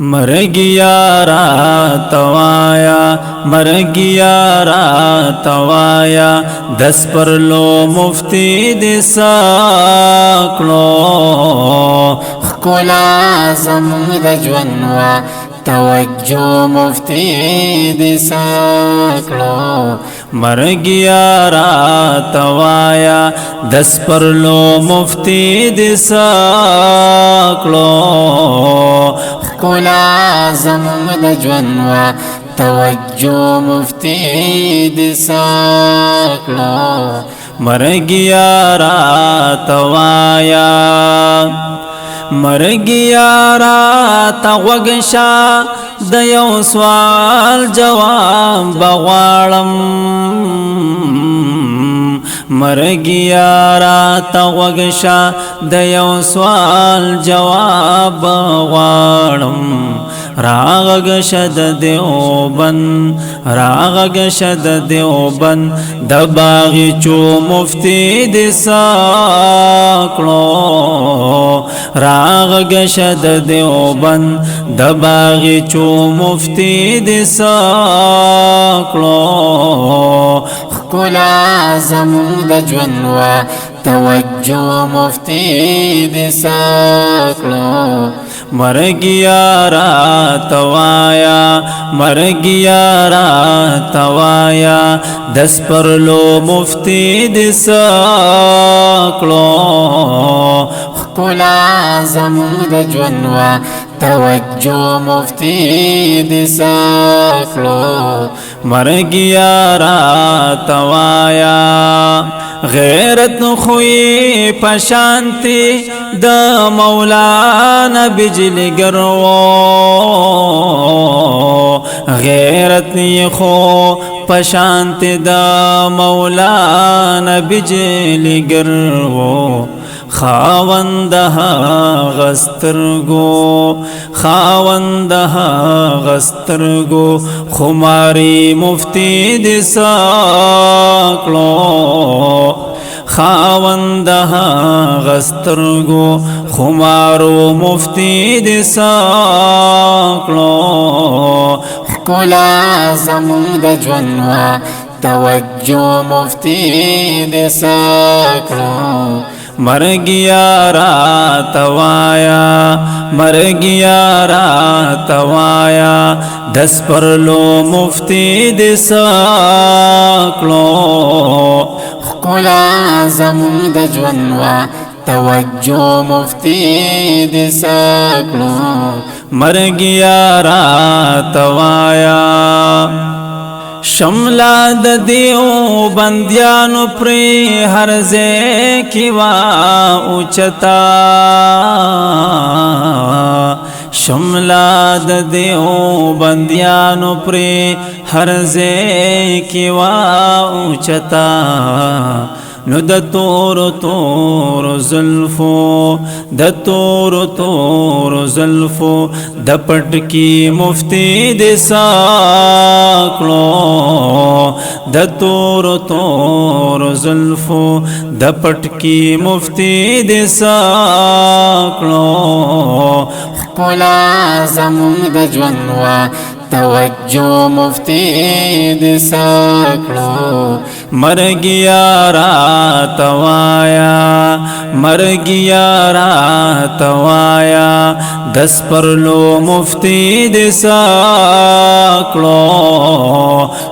مرگیا راتوایا مرگیا راتوایا دس پر لو مفتی دی ساکلو خکولا زمود جونوا توجه مفتی دی ساکلو مرگیا راتوایا دس پر لو مفتی دی ساکلو خکولا زمود جونوا توجه مفتی دی ساکلو مرگیا راتوایا مرگیا راتا وگشا د یو سوال جواب بغواړم مرگیا راتا وگشا د یو سوال جواب بغواړم راغ شد دیوبند راغ شد دیوبند د باغی چو مفتی دی ساکلو راغ شد دیوبند د باغی چو مفتی دی ساکلو خکولا زمود جونوا توجه مفتی دی ساکلو مرگیا راتوایا مرگیا راتوایا دس پر لو مفتی دی ساکلو خکولا زمود جونوا توجه مفتی دی ساکلو مرگیا راتوایا غیرت خوی پشانتی د مولانا بجلی گرو غیرت خو پشانتی د مولانا بجلی گرو خاوندها غسترگو خاوندها غسترگو خماری مفتی دی ساکلو خاوندها غسترگو خمارو مفتی دی ساکلو خکولا زمود جونوا توجه مفتی دی ساکلو مرگیا راتوایا مرگیا راتوایا دس پر لو مفتی دی ساکلو خکولا زمود جونوا توجه مفتی دی ساکلو مرگیا راتوایا شملا د دیو بندیانو پری هر زی کی وا اوچتا شملا د دیو بندیانو پری هر زی کی وا اوچتا نو د تور زلفو د تور زلفو د پټ کی مفتی دی ساکلو د تور زلفو د پټ کی مفتی دی ساکلو خکولا زمود جونوا توجه مفتی دی ساکلو مرگیا راتوایا مرگیا راتوایا دس پر لو مفتی دی ساکلو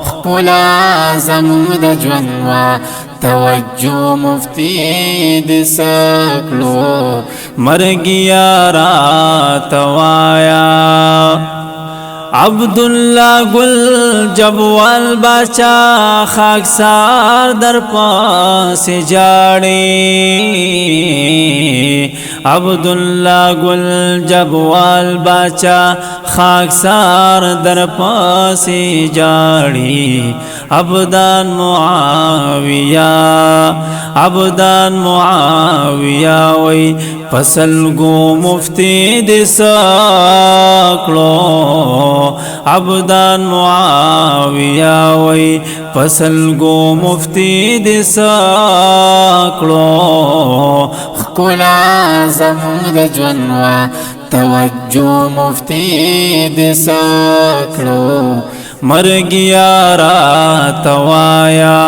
خکولا زمود جونوا توجه مفتی دی ساکلو مرگیا راتوایا عبداللہ گل جبوال باچا خاکسار در پاس جاڑی عبداللہ گل جبوال باچا خاکسار در پاس جاڑی عبدان معاویہ وی پسل گو مفتی دی ساکلو عبدان معاویہ وی پسل گو مفتی دی ساکلو خکولا زمود جونوا توجه مفتی دې سکړو مرګ یارا توایا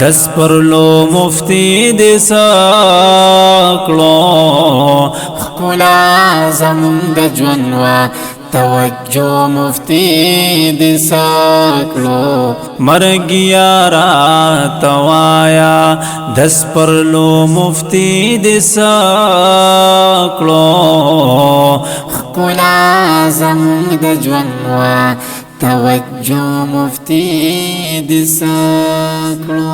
دس پرلو مفتی دې سکړو ښکلا زمونږ د ژوند وا توجه مفتی دې سکړو مرګ یارا توایا دس پرلو مفتی دې سکړو ښکلا زمونږ د ژوند وا توجه مفتی دې سکړو